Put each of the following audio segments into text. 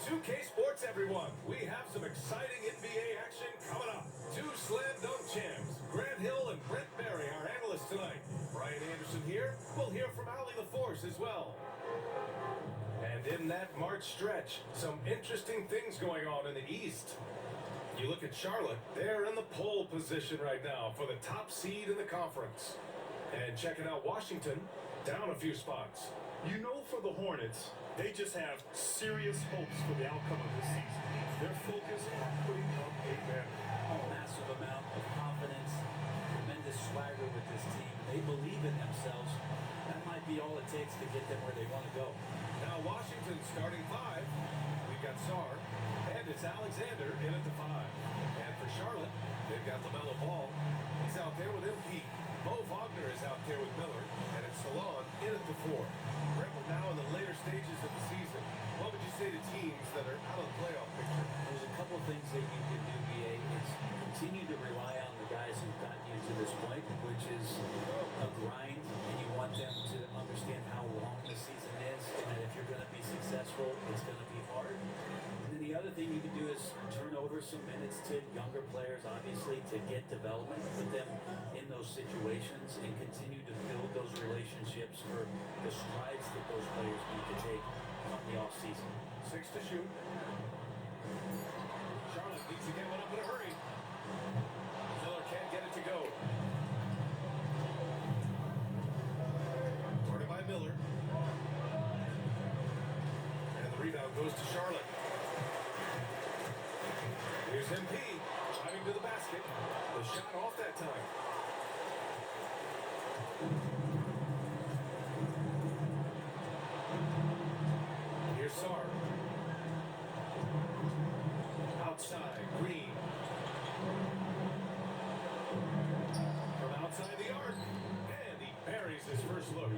2K Sports, everyone. We have some exciting NBA action coming up. Two slam dunk champs, Grant Hill and Brent Barry, our analysts tonight. Brian Anderson here. We'll hear from Allie LaForce as well. And in that March stretch, some interesting things going on in the East. You look at Charlotte, they're in the pole position right now for the top seed in the conference. And checking out Washington, down a few spots. You know, for the Hornets, they just have serious hopes for the outcome of this season. They're focused on putting up a banner. A massive amount of confidence, tremendous swagger with this team. They believe in themselves. That might be all it takes to get them where they want to go. Now Washington starting five. We've got Sarr, and it's Alexander in at the five. And for Charlotte, they've got LaMelo Ball. He's out there with MP. Mo Wagner is out there with Miller, and it's Salon in at the four. Brett, we're now in the later stages of the season. What would you say to teams that are out of the playoff picture? There's a couple of things that you can do, BA, is continue to rely on the guys who've gotten you to this point, which is a grind, and you want them to understand how long the season is, and that if you're going to be successful, it's going to be hard. And then the other thing you can do is turn over some minutes to younger players, obviously, to get development, put them in those situations, and continue to build those relationships for the strides that those players need to take on the offseason. 6 to shoot. Charlotte needs to get one up in a hurry. Miller can't get it to go. Guarded by Miller. And the rebound goes to Charlotte. Here's MP driving to the basket. The shot off that time. Here's Sarr. Outside, Green. From outside the arc. And he buries his first look.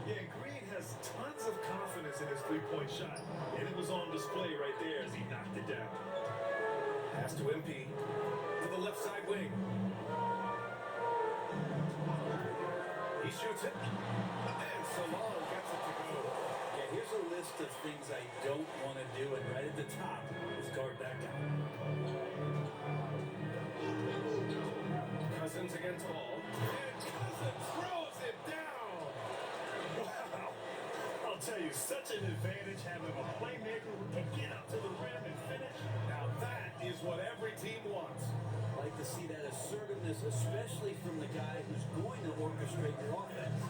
Yeah, Green has tons of confidence in his three-point shot, and it was on display right there as he knocked it down. Pass to MP to the left side wing. He shoots it. And Salon gets it to go. Yeah, here's a list of things I don't want to do, and right at the top is guard that guy. Cousins against Ball. And Cousins throws it down. Wow. I'll tell you, such an advantage having a playmaker who can get up to the rim and finish. Now that is what every team wants. I like to see that assertiveness, especially from the guy who's going to orchestrate your offense.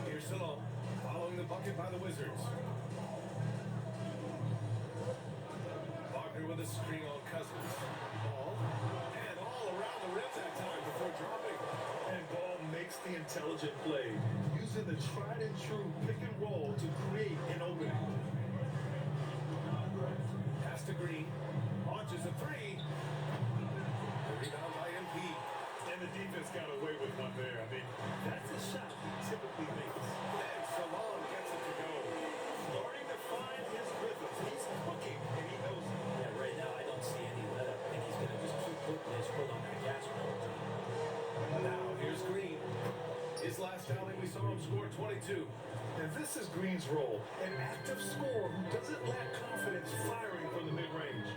Here's Salon following the bucket by the Wizards. Wagner with a screen on Cousins. Ball. And all around the rim that time before dropping. And Ball makes the intelligent play, using the tried and true pick and roll to create an opening. Pass to Green. Launches a three. The rebound by MP. And the defense got away with one there. I mean, that's a shot he typically makes. And Salon gets it to go. Starting to find his rhythm. He's cooking, and he knows it. Yeah, right now I don't see any let up. I think he's going to just keep putting his foot on that gas pedal. Now here's Green. His last outing we saw him score 22. And this is Green's role, an active scorer who doesn't lack confidence firing from the mid-range.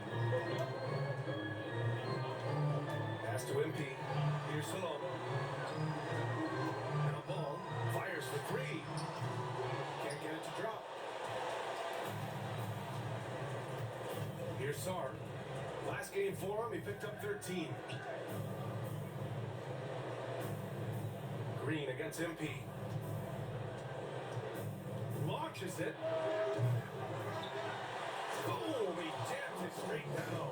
Pass to MP. Here's Salon. Now Ball fires for three. Can't get it to drop. Here's Sarr. Last game for him, he picked up 13. Green against MP. Launches it. Boom! He jammed it straight down.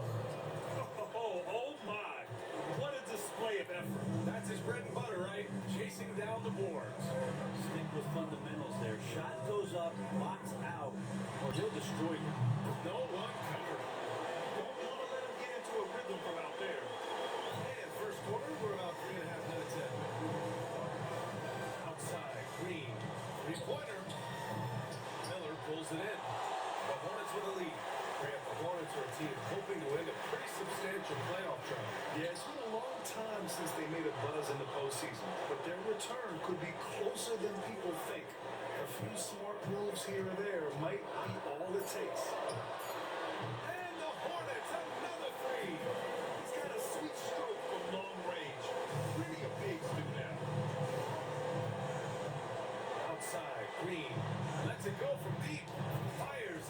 Oh my! What a display of effort. That's his bread and butter, right? Chasing down the boards. Stick with fundamentals there. Shot goes up, box out, or he'll destroy you. No one covered. Don't want to let him get into a rhythm from out there. And first quarter, we're about 3.5 minutes in. Outside, Green. Three-pointer. Miller pulls it in. The Hornets with a lead. Grant, the Hornets are a team hoping to win a pretty substantial playoff drive. Yeah, it's been a long time since they made a buzz in the postseason, but their return could be closer than people think. A few smart moves here or there might be all it takes.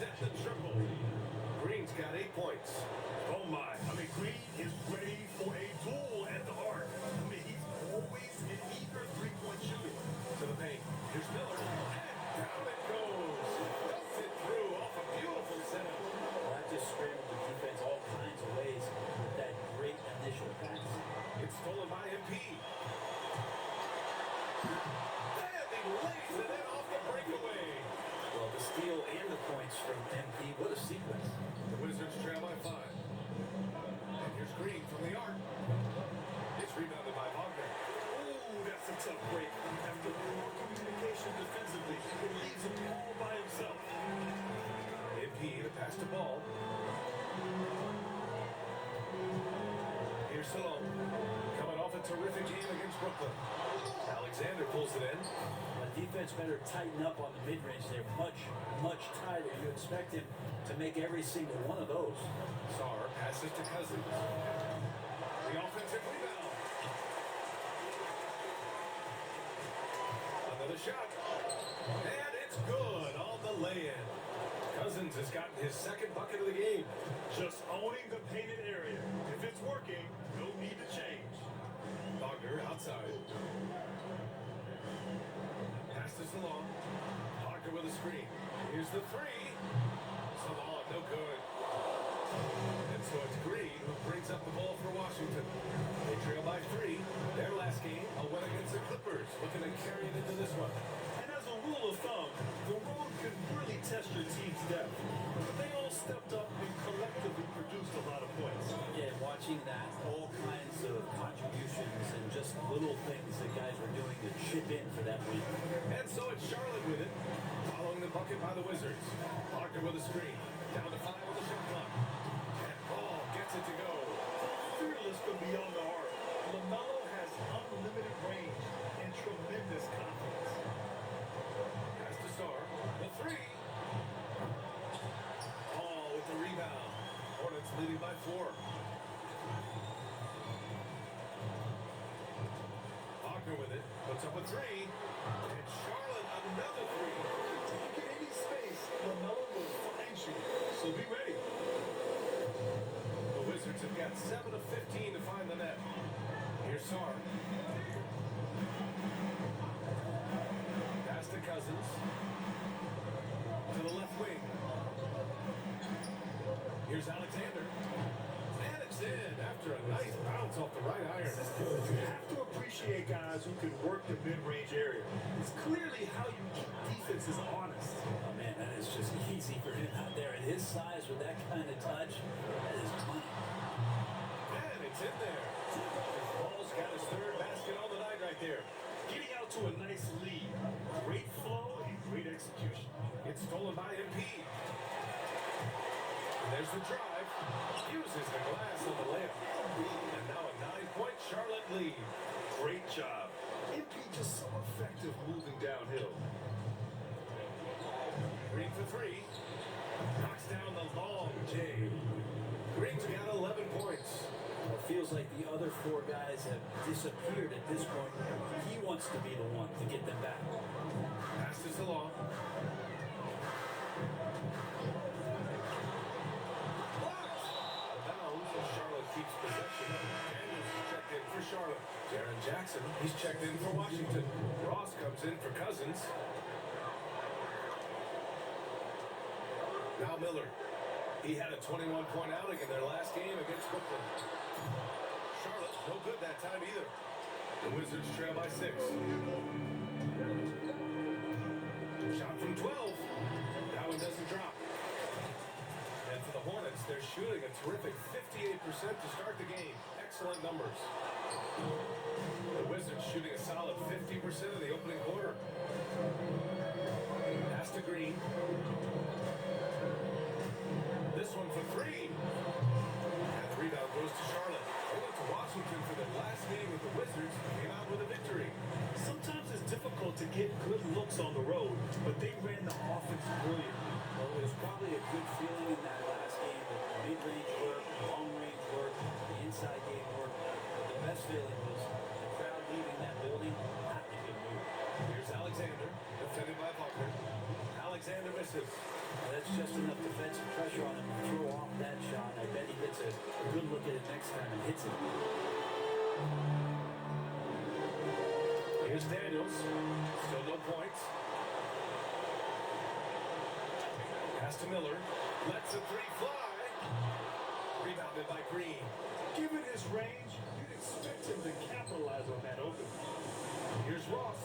set the triple. Green's got 8 points. Oh my, I mean, Green is ready for a duel at the arc. I mean, he's always an eager three-point shooter. To the paint. Here's Miller. And down it goes. Dumps it through off a beautiful setup. Well, that just scrambled the defense all kinds of ways with that great initial pass. It's stolen by MP. And he lays it in off the breakaway. Well, the steal and the points from MP, what a sequence. The Wizards trail by 5. And here's Green from the arc. It's rebounded by Wagner. Ooh, that's a tough break. After poor communication defensively, it leaves him all by himself. MP to pass the ball. Here's Salome. Coming off a terrific game against Brooklyn. Alexander pulls it in. Defense better tighten up on the mid-range. They're much, much tighter. You expect him to make every single one of those. Sarr passes to Cousins. The offensive rebound. Another shot. And it's good on the lay-in. Cousins has gotten his second bucket of the game. Just owning the painted area. If it's working, no need to change. Wagner outside. Pass to Salon. Wagner with a screen. Here's the three. Salon, no good. And so it's Green who brings up the ball for Washington. They trail by 3. Their last game, a win against the Clippers. Looking to carry it into this one. And as a rule of thumb, the road can really test your team's depth. But they all stepped up and collectively produced a lot of points. Yeah, watching that, all kinds of contributions and just little things that guys were doing to chip in for that win. And so it's Charlotte with it. Following the bucket by the Wizards. Wagner with a screen. Down to 5 on the shot clock. And Ball gets it to go. Fearless from beyond the arc. LaMelo has unlimited range and tremendous confidence. Pass to Sarr. The three. Ball with the rebound. Hornets leading by 4. Wagner with it. Puts up a 3. And Charlotte another 3. Don't get any space. LaMelo will find you. So be ready. The Wizards have got 7 of 15 to find the net. Here's Sarr. Pass to Cousins. To the left wing. Here's Alexander. And it's in after a nice bounce off the right iron. You have to appreciate guys who can work the mid-range area. It's clearly how you keep defenses honest. Oh man, that is just easy for him out there. At his size with that kind of touch, that is money. And it's in there. Ball's got his 3rd basket on the night right there. Getting out to a nice lead. Great flow and great execution. It's stolen by MP. And there's the drive. Uses the glass on the layup. And now a 9-point Charlotte lead. Great job. MP just so effective moving downhill. Green for 3. Knocks down the long J. Green's got 11 points. It feels like the other 4 guys have disappeared at this point. He wants to be the one to get them back. Pass to Salon. Charlotte keeps possession. Daniels is checked in for Charlotte. Jaren Jackson, he's checked in for Washington. Ross comes in for Cousins. Now Miller. He had a 21-point outing in their last game against Brooklyn. Charlotte, no good that time either. The Wizards trail by 6. Shot from 12. That one doesn't drop. And for the Hornets, they're shooting a terrific 58% to start the game. Excellent numbers. The Wizards shooting a solid 50% of the opening quarter. Pass to Green. This one for 3. And the rebound goes to Charlotte. They went to Washington for their last game with the Wizards. Came out with a victory. Sometimes it's difficult to get good looks on the road, but they ran the offense brilliantly. Well, it was probably a good feeling in that last game with mid-range work, long-range work, the inside game work. But the best feeling was the crowd leaving that building not in a good mood. Here's Alexander, defended by Wagner. Alexander misses. Well, that's just enough defensive pressure on him to throw off that shot. I bet he gets a good look at it next time and hits it. Here's Daniels. Still no points. Pass to Miller. Lets a three fly. Rebounded by Green. Given his range, you'd expect him to capitalize on that opening. Here's Ross.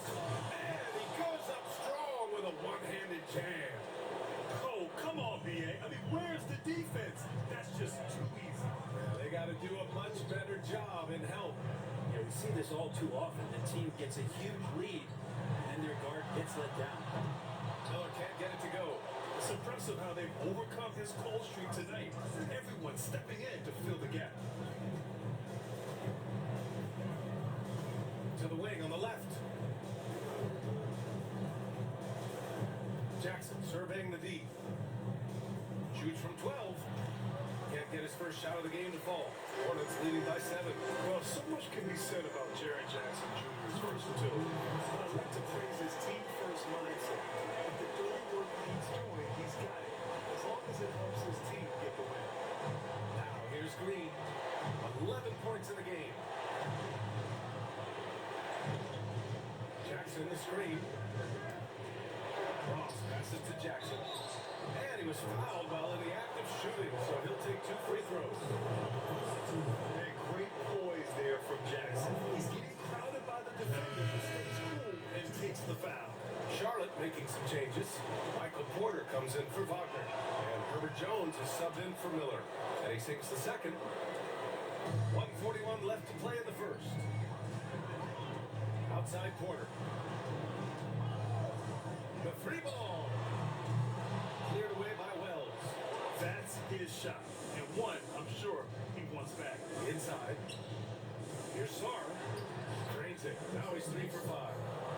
And he goes up strong with a one-handed jam. Oh, come on, B.A. I mean, where's the defense? That's just too easy. Yeah, they got to do a much better job in help. Yeah, we see this all too often. The team gets a huge lead, and their guard gets let down. Miller can't get it to go. It's impressive how they've overcome his cold streak tonight. Everyone stepping in to fill the gap. To the wing on the left. Jackson surveying the D. Shoots from 12. Can't get his first shot of the game to fall. Hornets leading by 7. Well, so much can be said about Jaren Jackson Jr.'s versatility. I'd like to praise his team-first mindset. If the dirty work needs doing, he's got it. As long as it helps his team get the win. Now here's Green. 11 points in the game. Jackson the screen. Ross passes to Jackson. And he was fouled while in the act of shooting, so he'll take 2 free throws. And great poise there from Jackson. He's getting crowded by the defender, but stays cool and takes the foul. Charlotte making some changes. Michael Porter comes in for Wagner. And Herbert Jones is subbed in for Miller. And he sinks the second. 1:41 left to play in the first. Outside Porter. The free ball. Cleared away by Wells. That's his shot. And one, I'm sure, he wants back. Inside. Here's Sarr. Drains it. Now he's 3 for 5.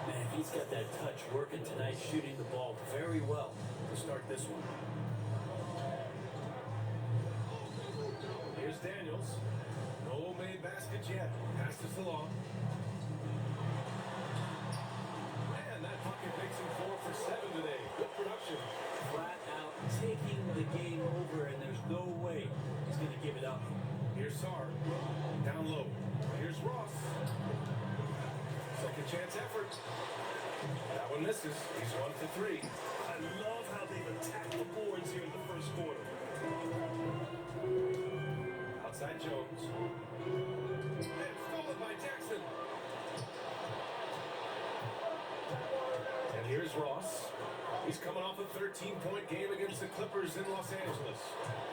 Man, he's got that touch working tonight, shooting the ball very well to start this one. Here's Daniels. No made baskets yet. Passes along. Man, that bucket makes him 4 for 7 today. Good production. Flat out taking the game over, and there's no way he's going to give it up. Here's Sarr. Down low. Here's Ross. Second chance effort. That one misses. He's 1 for 3. I love how they've attacked the boards here in the first quarter. Outside Jones. And stolen by Jackson. And here's Ross. He's coming off a 13-point game against the Clippers in Los Angeles.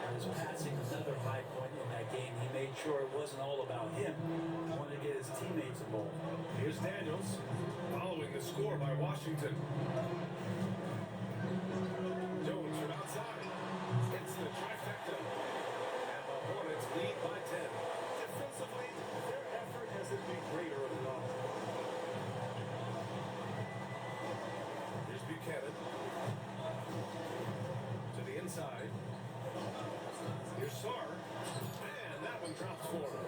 And his passing, another high point in that game. He made sure it wasn't all about him. He wanted to get his teammates involved. Here's Daniels, following the score by Washington. Jones from outside. Hits the trifecta. And the Hornets lead by 10. Defensively, their effort hasn't been greater at all. Here's Buchanan. To the inside. Here's Sarr. And that one drops for him.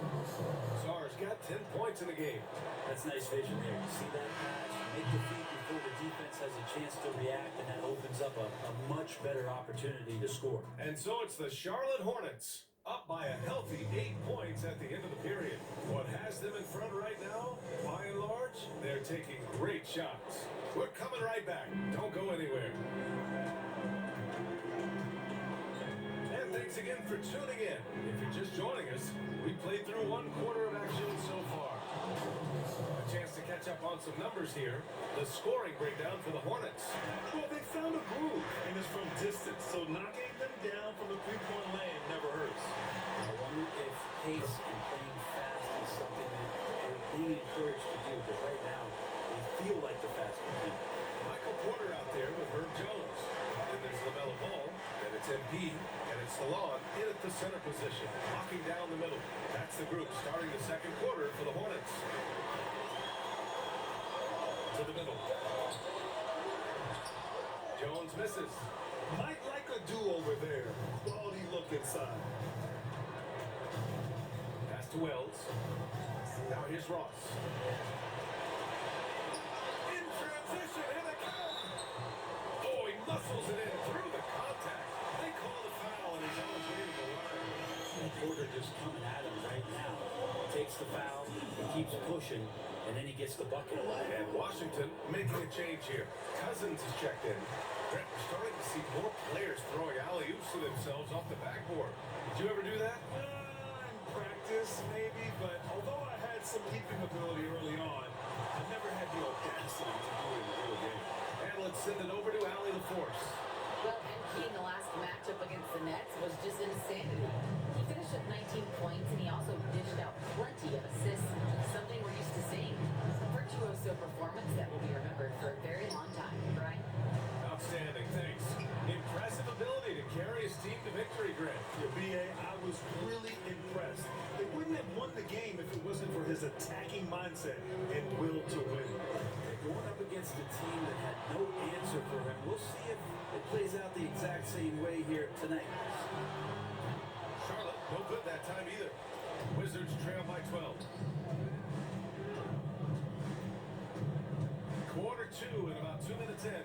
Sarr's got 10 points in the game. That's nice vision there. You see that pass, make the feed before the defense has a chance to react, and that opens up a much better opportunity to score. And so it's the Charlotte Hornets, up by a healthy 8 points at the end of the period. What has them in front right now, by and large, they're taking great shots. We're coming right back. Don't go anywhere. And thanks again for tuning in. If you're just joining us, we played through 1 quarter of action so far. A chance to catch up on some numbers here. The scoring breakdown for the Hornets. Well, they found a groove, and it's from distance, so knocking them down from the three-point land never hurts. I wonder if pace and playing fast is something that they're being encouraged to do, but right now, they feel like the faster team. Michael Porter out there with Herb Jones. And there's LaMelo Ball, and it's MP, and it's Salon in at the center position, locking down the middle. That's the group starting the second quarter for the Hornets. To the middle. Jones misses. Might like a do-over there. Quality look inside. Pass to Wells. Now here's Ross. In transition, and a count. Oh, he muscles it in through the contact. They just coming at him right now. Takes the foul, he keeps pushing, and then he gets the bucket. And Washington making a change here. Cousins is checked in. Brett, we're starting to see more players throwing alley-oops to themselves off the backboard. Did you ever do that? In practice, maybe, but although I had some leaping ability early on, I never had the audacity to do it in the real game. And let's send it over to Allie LaForce. Well, MP in the last matchup against the Nets was just insanity. He finished with 19 points, and he also dished out plenty of assists, something we're used to seeing. A virtuoso performance that will be remembered for a very long time, Brian. Outstanding, thanks. Impressive ability to carry his team to victory, Grant. Yeah, B.A., I was really impressed. They wouldn't have won the game if it wasn't for his attacking mindset and will to win. Going up against a team that had no answer for him. We'll see if it plays out the exact same way here tonight. Charlotte, no good that time either. Wizards trail by 12. Quarter two and about 2 minutes in.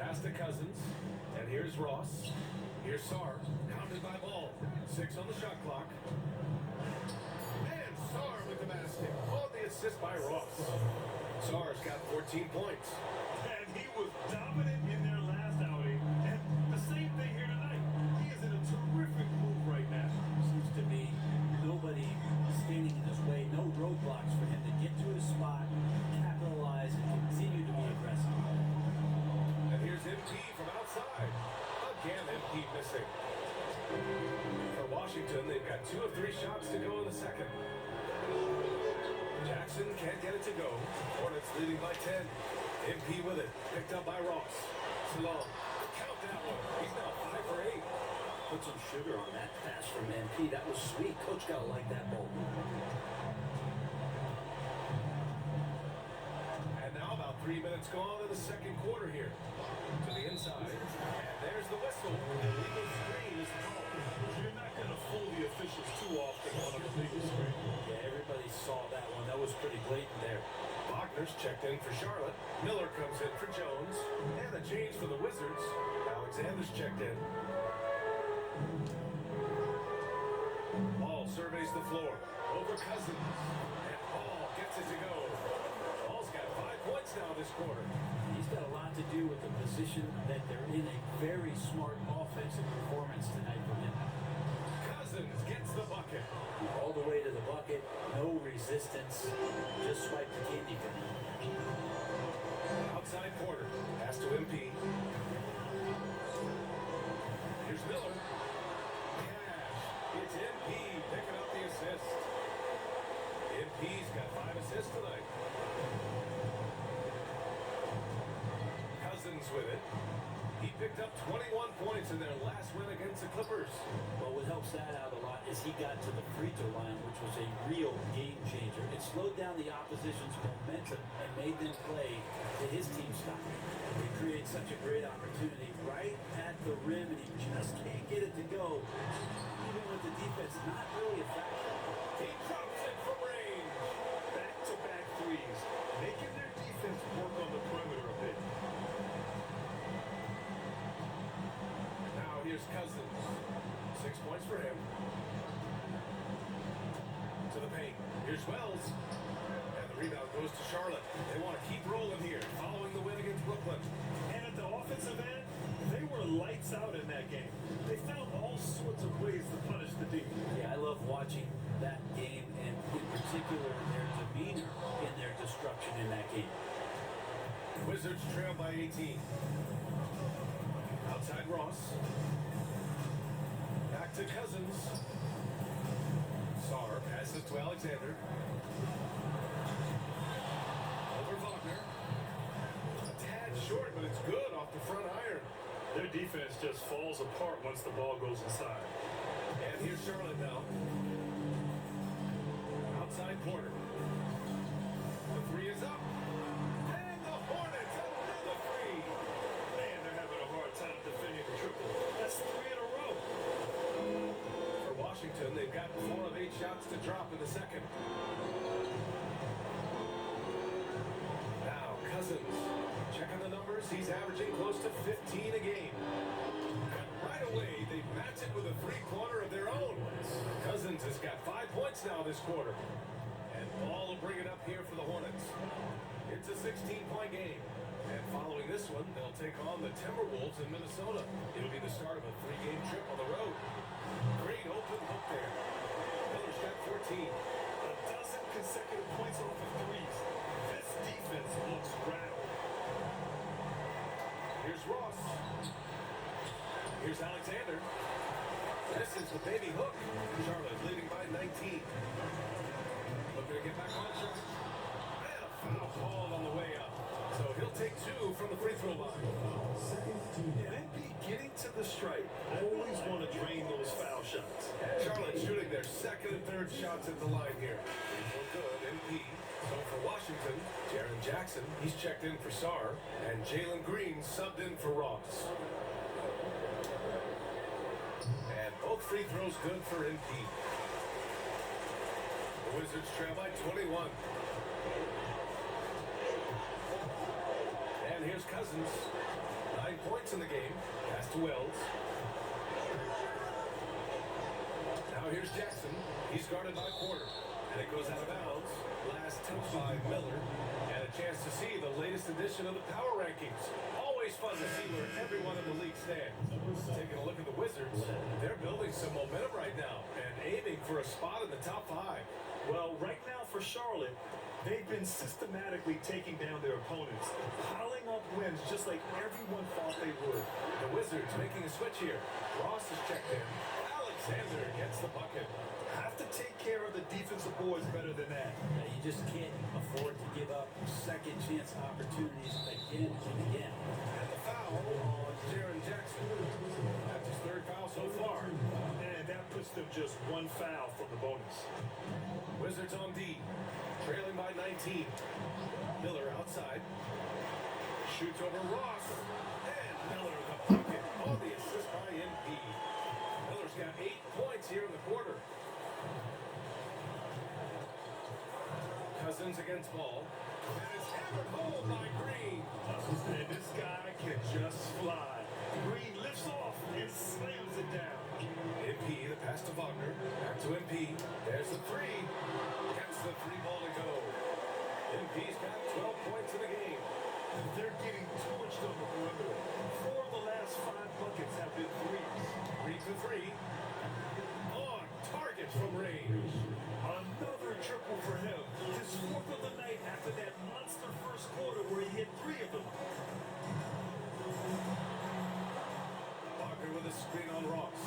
Pass to Cousins. And here's Ross. Here's Sarr. Pounded by Ball. 6 on the shot clock. And Sarr with the basket. Oh, the assist by Ross. Sarr's got 14 points. And he was dominant in their last outing. And the same thing here tonight. He is in a terrific move right now. Seems to be nobody standing in his way, no roadblocks for him to get to his spot, capitalize, and continue to be aggressive. And here's MP from outside. Again, MP missing. For Washington, they've got 2 of 3 shots to go in the second. Jackson can't get it to go. Hornets leading by 10. MP with it. Picked up by Ross. Salon. Count that one. He's now 5 for 8. Put some sugar on that pass from MP. That was sweet. Coach gotta like that ball. And now about 3 minutes gone in the second quarter here. To the inside. And there's the whistle. The legal screen is called. You're not going to fool the officials too often on a legal screen. Yeah, everybody saw that one. That was pretty blatant there. Wagner's checked in for Charlotte. Miller comes in for Jones. And a change for the Wizards. Alexander's checked in. Ball surveys the floor. Over Cousins. And Ball gets it to go. Ball's got 5 points now this quarter. He's got a lot to do with the position that they're in. A very smart offensive performance tonight from him. Cousins gets the bucket. All the way to the bucket, no resistance, just swipe the candy for him. Outside Porter. Pass to MP. Here's Miller. Cash. It's MP picking up the assist. MP's got 5 assists tonight. Cousins with it. He picked up 21 points in their last win against the Clippers. Well, what helps that out a lot is he got to the free throw line, which was a real game changer. It slowed down the opposition's momentum and made them play to his team style. He creates such a great opportunity right at the rim, and he just can't get it to go. Even with the defense not really a factor. He drops it from range. Back-to-back threes, making their defense work on the perimeter a bit. Now here's Cousins. 6 points for him. To the paint. Here's Wells. And the rebound goes to Charlotte. They want to keep rolling here, following the win against Brooklyn. And at the offensive end, they were lights out in that game. They found all sorts of ways to punish the D. Yeah, I love watching that game, and in particular their demeanor in their destruction in that game. Wizards trail by 18. Outside Ross. Back to Cousins. Sarr passes to Alexander. Over Wagner. A tad short, but it's good off the front iron. Their defense just falls apart once the ball goes inside. And here's Charlotte now. Outside Porter. The 3 is up. And the Hornets another 3. Man, they're having a hard time defending the triple. That's 3 in a row. For Washington, they've got 4 of 8 shots to drop in the second. Now Cousins. Checking the numbers. He's averaging close to 15 a game. And right away, they match it with a three-pointer of their own. Cousins has got 5 points now this quarter. And Ball will bring it up here for the Hornets. It's a 16-point game. And following this one, they'll take on the Timberwolves in Minnesota. It'll be the start of a 3-game trip on the road. Great open hook there. Miller's got 14. A dozen consecutive points off of threes. This defense looks rattled. Here's Ross. Here's Alexander. This is the baby hook. Charlotte leading by 19. Looking to get back on track. And a foul called on the way up. So he'll take 2 from the free throw line. And MP getting to the stripe. Always want to drain those foul shots. Charlotte shooting their second and third shots at the line here. Free throw good, MP. So for Washington, Jaren Jackson, he's checked in for Sarr. And Jalen Green subbed in for Ross. And both free throws good for MP. The Wizards trail by 21. And here's Cousins. 9 points in the game. Pass to Wells. Now here's Jackson. He's guarded by Porter. And it goes out of bounds. Last touch by Miller. And a chance to see the latest edition of the power rankings. Always fun to see where everyone in the league stands. Taking a look at the Wizards. They're building some momentum right now and aiming for a spot in the top 5. Well, right now for Charlotte, they've been systematically taking down their opponents, piling up wins just like everyone thought they would. The Wizards making a switch here. Ross is checked in. Alexander gets the bucket. Have to take care of the defensive boards better than that. Now, you just can't afford to give up second chance opportunities again and again. And the foul on Jaren Jackson. That's his 3rd foul so far. And that puts them just 1 foul from the bonus. Wizards on D. Trailing by 19. Miller outside. Shoots over Ross. And Miller the bucket on the assist by MP. Miller's got 8 points here in the quarter. Cousins against Ball. And it's hammered home by Green. And this guy can just fly. Green lifts off and slams it down. MP, the pass to Wagner. Back to MP. There's the 3. Gets the 3-ball to go. MP's got 12 points in the game. They're getting torched on the perimeter. 4 of the last 5 buckets have been threes. Reads the 3. On target from range. Another triple for him. His 4th of the night after that monster first quarter where he hit 3 of them. Wagner with a screen on Ross.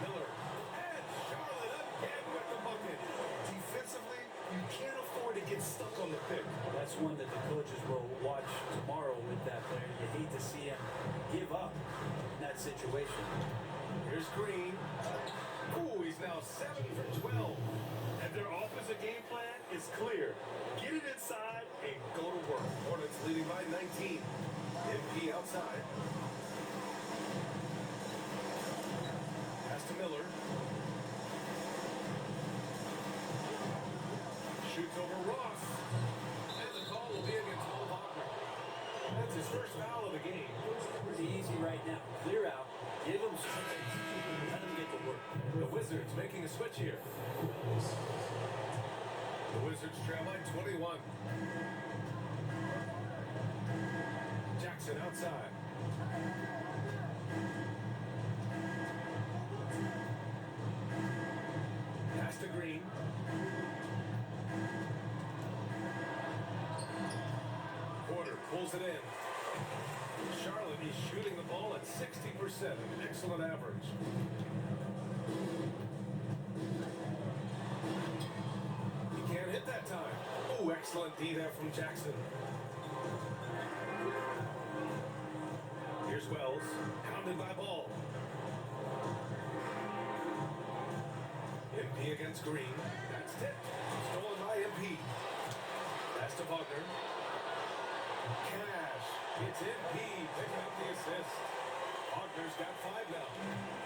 Miller. And Charlotte again with the bucket. Defensively, you can't afford to get stuck on the pick. That's one that the coaches will watch tomorrow with that player. You hate to see him give up in that situation. Here's Green. Ooh, he's now 7 for 12. And their offensive game plan is clear. Get it inside and go to work. Hornets leading by 19. MP outside. Pass to Miller. Shoots over Ross. And the call will be against Mo Wagner. That's his first foul of the game. Pretty easy right now. Clear out. Give him something. Let him get to work. The Wizards making a switch here. The Wizards trail by 21. Jackson outside. Pass to Green. Porter pulls it in. Charlotte is shooting the ball at 60%, an excellent average. He can't hit that time. Oh, excellent D there from Jackson. Here's Wells, pounded by Ball. MP against Green. That's tipped. Stolen by MP. Pass to Wagner. Cash. It's MP picking up the assist. Wagner's got 5 now.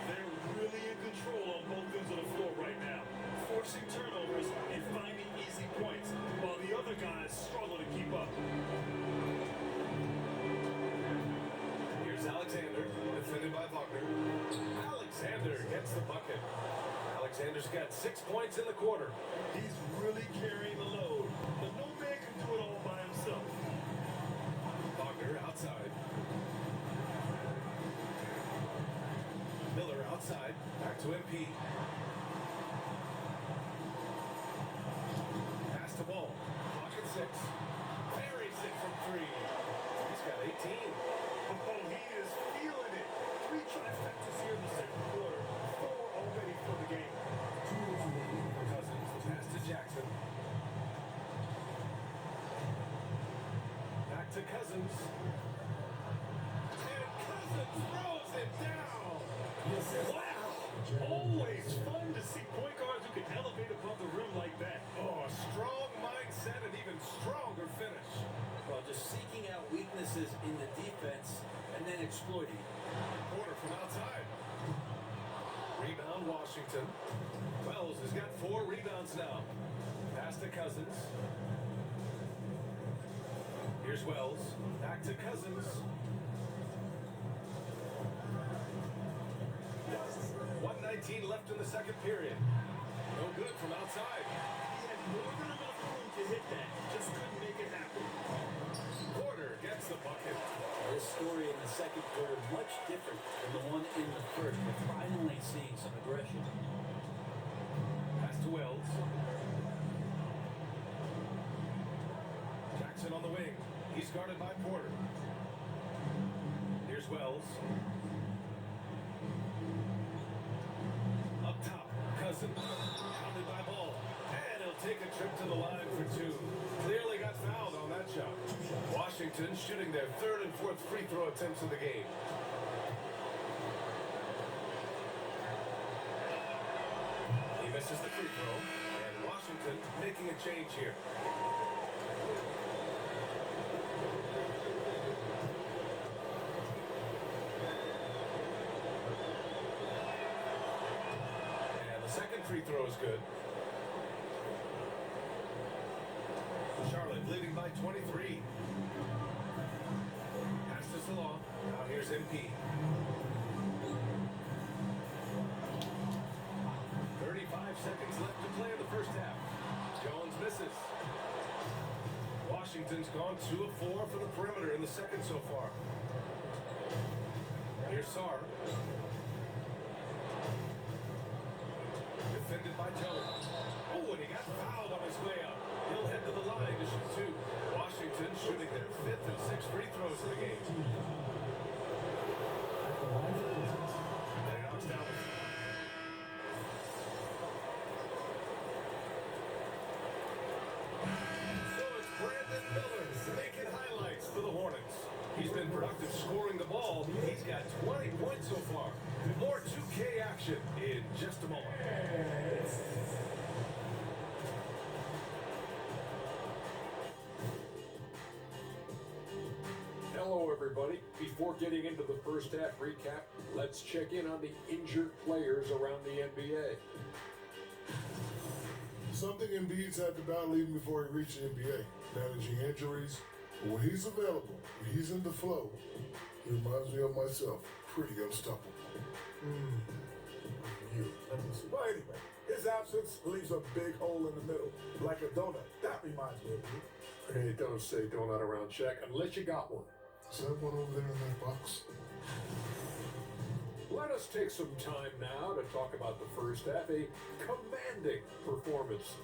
They're really in control on both ends of the floor right now, forcing turnovers and finding easy points, while the other guys struggle to keep up. Here's Alexander, defended by Wagner. gets the bucket. Alexander's got 6 points in the quarter. He's really carrying the load, but no man can do it all by himself. Wagner outside. Miller outside. Back to MP. Pass the ball. Clock at 6. Buries it from 3. He's got 18. Oh, he is feeling it. 3 trifectas here in the second quarter. 4 already for the game. Cousins, pass to Jackson. Back to Cousins. And Cousins throws it down. Wow! Always fun to see point guards who can elevate above the rim like that. Oh, a strong mindset and even stronger finish. Well, just seeking out weaknesses in the defense and then exploiting. Porter from outside. Rebound Washington. Wells has got 4 rebounds now. Pass to Cousins. Here's Wells. Back to Cousins. 1:19 left in the second period. No good from outside. He had more than enough room to hit that. Just couldn't make it happen. Porter gets the bucket. This story in the second quarter much different than the one in the first. We're finally seeing some aggression. Pass to Wells. Jackson on the wing. He's guarded by Porter. Here's Wells. Up top, Cousins. Pounded by Ball. And he'll take a trip to the line for 2. Clearly got fouled on that shot. Washington shooting their 3rd and 4th free throw attempts of the game. He misses the free throw. And Washington making a change here. Second free throw is good. Charlotte leading by 23. Pass to Salon. Now here's MP. 35 seconds left to play in the first half. Jones misses. Washington's gone 2 of 4 from the perimeter in the second so far. Here's Sarr. Defended by Jones. Oh, and he got fouled on his way up. He'll head to the line to shoot 2. Washington shooting their 5th and 6th free throws of the game. And he knocks down the So it's Brandon Miller making highlights for the Hornets. He's been productive scoring the ball. He's got 20 points so far. More 2K action in just a moment. Hello, everybody. Before getting into the first half recap, let's check in on the injured players around the NBA. Something Embiid's had to battle even before he reached the NBA. Managing injuries. But when he's available, when he's in the flow, he reminds me of myself. Pretty unstoppable. Well, anyway, his absence leaves a big hole in the middle, like a donut. That reminds me of you. Hey, don't say donut around Shaq unless you got one. Is that one over there in that box? Let us take some time now to talk about the first half. A commanding performance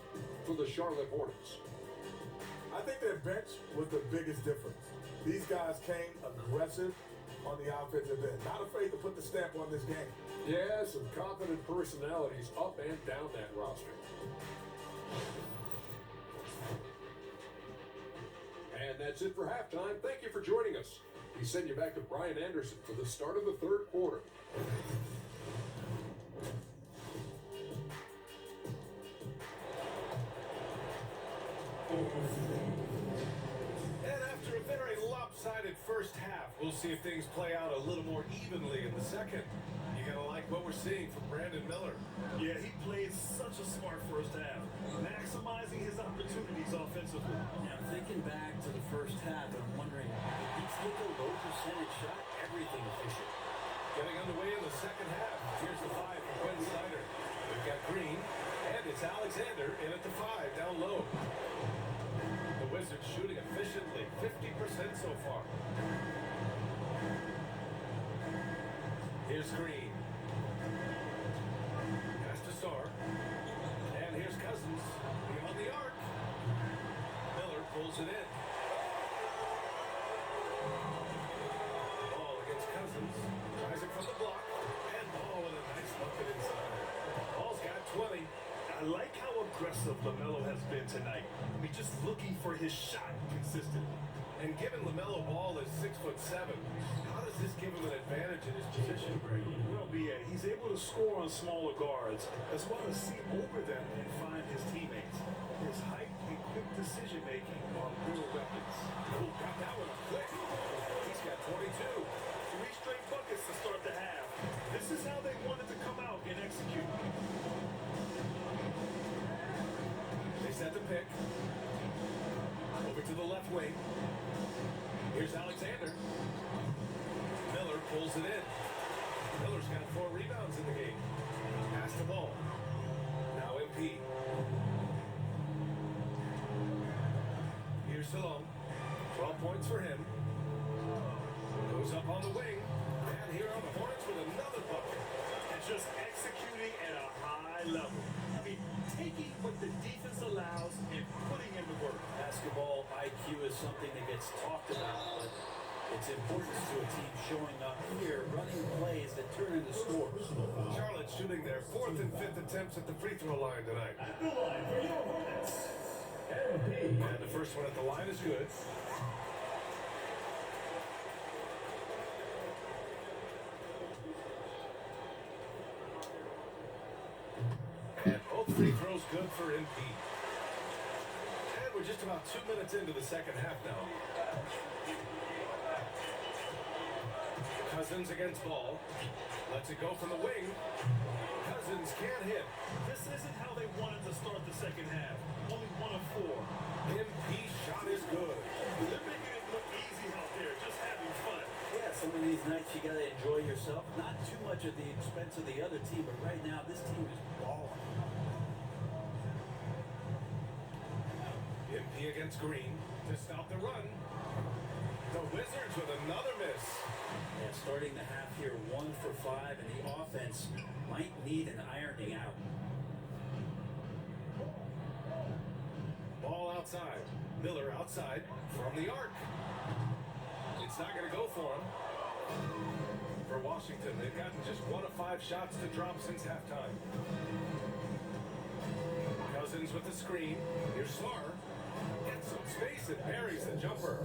for the Charlotte Hornets. I think their bench was the biggest difference. These guys came aggressive on the offensive end, not afraid to put the stamp on this game. Yeah, some confident personalities up and down that roster. And that's it for halftime. Thank you for joining us. We send you back to Brian Anderson for the start of the third quarter. And after a very lopsided first half, we'll see if things play out a little more evenly in the second. You gotta like what we're seeing from Brandon Miller. Yeah, he played such a smart first half, maximizing his opportunities offensively. Now, thinking back to the first half, I'm wondering, did he take a low percentage shot? Everything efficient. Getting underway in the second half. Here's the 5 from Quinn Snyder. We've got Green, and it's Alexander in at the 5, down low. The Wizards shooting efficiently, 50% so far. Here's Green. Pass to Sar. And here's Cousins. Beyond the arc. Miller pulls it in. Ball against Cousins. Tries it from the block. And Ball with a nice bucket inside. Ball's got 20. I like how aggressive LaMelo has been tonight. I mean, just looking for his shot consistently. And given LaMelo Ball is 6'7", how does this give him an advantage in his position? Well, B.A., he's able to score on smaller guards, as well as see over them and find his teammates. His height and quick decision-making are real weapons. Oh, got that one up quick. He's got 22. 3 straight buckets to start the half. This is how they wanted to come out and execute. They set the pick. Over to the left wing. Here's Alexander. Miller pulls it in. Miller's got 4 rebounds in the game. Pass the ball. Now MP. Here's Salome. 12 points for him. Goes up on the wing. And here are the Hornets with another bucket. And just executing at a high level. I mean, taking what the defense allows and putting in the work. Basketball IQ is something that gets talked about, but it's important to a team showing up here, running plays that turn into scores. Charlotte shooting their 4th and 5th attempts at the free throw line tonight. At the line for your Hornets. And the first one at the line is good. And both free throws good for MP. And we're just about 2 minutes into the second half now. Cousins against Ball. Lets it go from the wing. Cousins can't hit. This isn't how they wanted to start the second half. Only 1 of 4. MP shot is good. They're making it look easy out there, just having fun. Yeah, some of these nights you gotta enjoy yourself. Not too much at the expense of the other team, but right now this team is balling. MP against Green to stop the run. The Wizards with another miss. Yeah, starting the half here 1 for 5, and the offense might need an ironing out. Ball outside. Miller outside from the arc. It's not going to go for him. For Washington, they've gotten just 1 of 5 shots to drop since halftime. Cousins with the screen. Here's Sar. Gets some space and buries the jumper.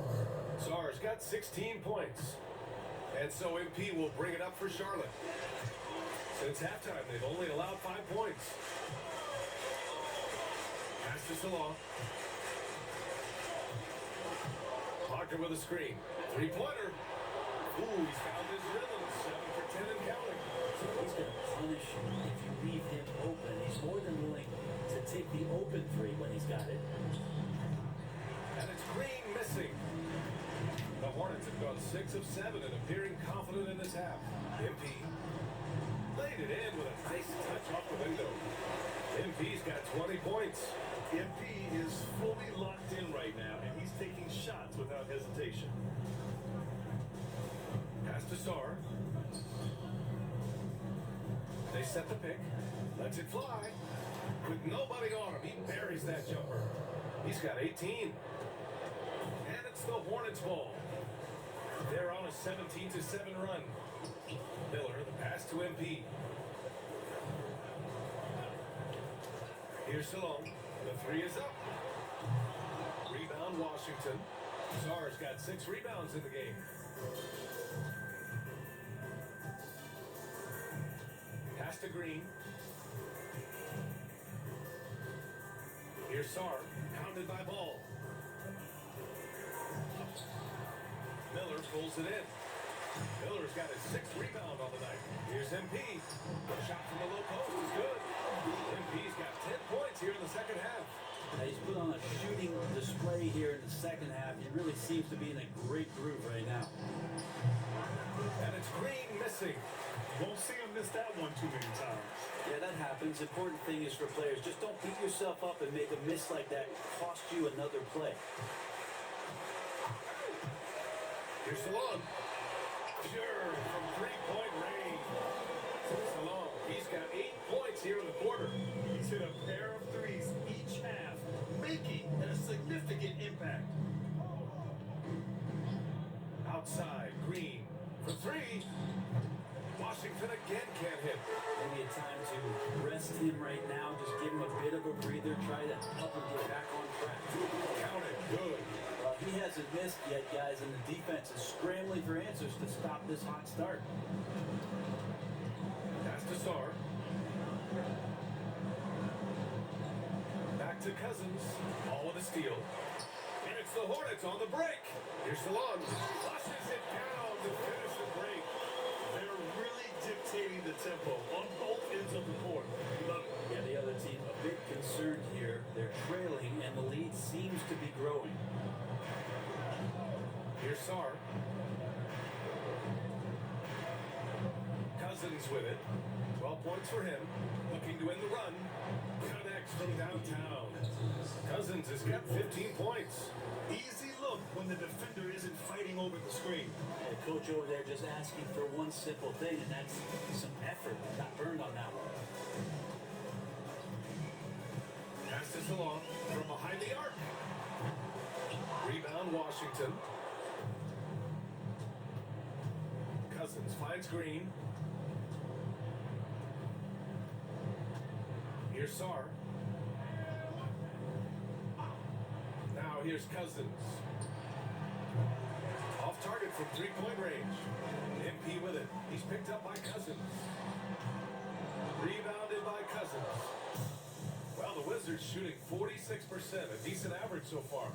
Sar's got 16 points. And so MP will bring it up for Charlotte. Since halftime, they've only allowed 5 points. Pass to Salome. Parker with a screen. 3-pointer. Ooh, he's found his rhythm. 7 for 10 and counting. So he's going to punish you if you leave him open. He's more than willing to take the open 3 when he's got it. And it's Green missing. The Hornets have gone 6 of 7 and appearing confident in this half. MP laid it in with a nice touch off the window. MP's got 20 points. MP is fully locked in right now, and he's taking shots without hesitation. Pass to Sar. They set the pick. Lets it fly. With nobody on him, he buries that jumper. He's got 18. And it's the Hornets' ball. They're on a 17-7 run. Miller, the pass to MP. Here's Salome. The 3 is up. Rebound Washington. Sar's got 6 rebounds in the game. Pass to Green. Here's Sar, pounded by Ball. Miller pulls it in. Miller's got his 6th rebound on the night. Here's MP. A shot from the low post is good. MP's got 10 points here in the second half. He's put on a shooting display play here in the second half. He really seems to be in a great groove right now. And it's Green missing. Won't see him miss that one too many times. Yeah, that happens. Important thing is for players, just don't beat yourself up and make a miss like that cost you another play. Here's Salon. Sure, from three-point range. Salon, he's got 8 points here in the quarter. He's hit a pair of threes each half, making a significant impact. Outside, Green for three. Washington again can't hit. Maybe a time to rest him right now. Just give him a bit of a breather. Try to help him get back on track. Count it, good. He hasn't missed yet, guys, and the defense is scrambling for answers to stop this hot start. Pass to Star. Back to Cousins. All with a steal. And it's the Hornets on the break. Here's Salon. Flushes it down to finish the break. They're really dictating the tempo on both ends of the court. Love it. Yeah, the other team a bit concerned here. They're trailing, and the lead seems to be growing. Here's Sar. Cousins with it. 12 points for him. Looking to end the run. Connects from downtown. Cousins has got 15 points. Easy look when the defender isn't fighting over the screen. The coach over there just asking for one simple thing, and that's some effort. Got burned on that one. Pass this along from behind the arc. Rebound Washington. Cousins finds Green. Here's Sar. Now here's Cousins. Off target from three-point range. MP with it. He's picked up by Cousins. Rebounded by Cousins. Well, the Wizards shooting 46%, a decent average so far.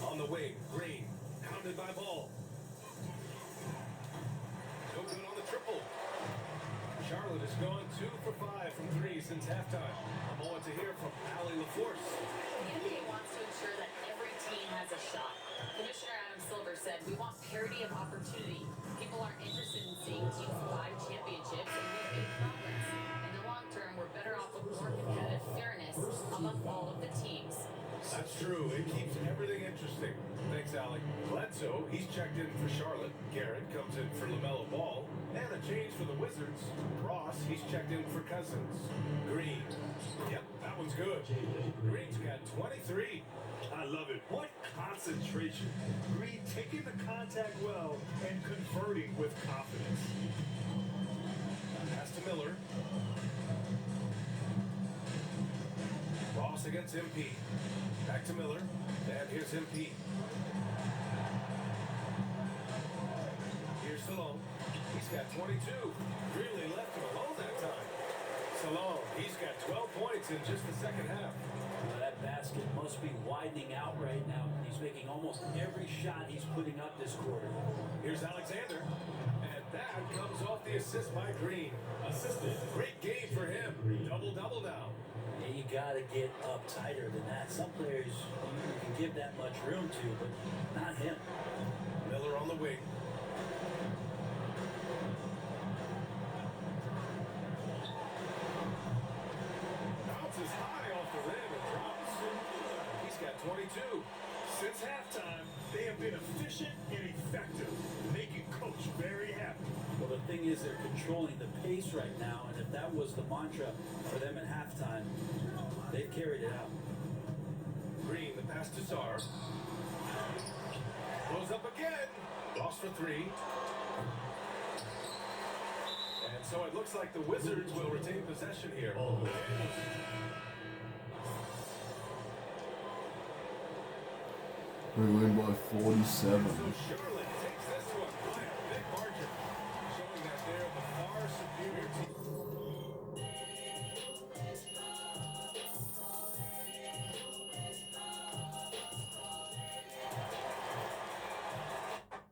On the wing, Green. Hounded by Ball. No good on the triple. Charlotte has gone 2 for 5 from 3 since halftime. A moment to hear from Allie LaForce. The NBA wants to ensure that every team has a shot. Commissioner Adam Silver said, "We want parity of opportunity. People aren't interested in seeing teams 5 championships, and we make progress. In the long term, we're better off with more competitive fairness among all of the teams." That's true. It keeps everything interesting. Thanks, Allie. Bledsoe, he's checked in for Charlotte. Garrett comes in for LaMelo Ball. And a change for the Wizards. Ross, he's checked in for Cousins. Green. Yep, that one's good. Green's got 23. I love it. What concentration. Green taking the contact well and converting with confidence. Pass to Miller. Ross against MP. Back to Miller. And here's MP. Here's Salon. He's got 22. Really left him alone that time. Salon, he's got 12 points in just the second half. Well, that basket must be widening out right now. He's making almost every shot he's putting up this quarter. Here's Alexander. And that comes off the assist by Green. Assisted. Great game for him. Double-double now. Yeah, you gotta get up tighter than that. Some players you can give that much room to, but not him. Miller on the wing. Bounces high off the rim and drops. He's got 22. Since halftime, they have been efficient and effective, making Coach very happy. Well, the thing is, they're controlling the pace right now, and if that was the mantra for them at halftime, they've carried it out. Green, the pass to Sar. Goes up again. Lost for 3. And so it looks like the Wizards will retain possession here. We win by 47. So Charlotte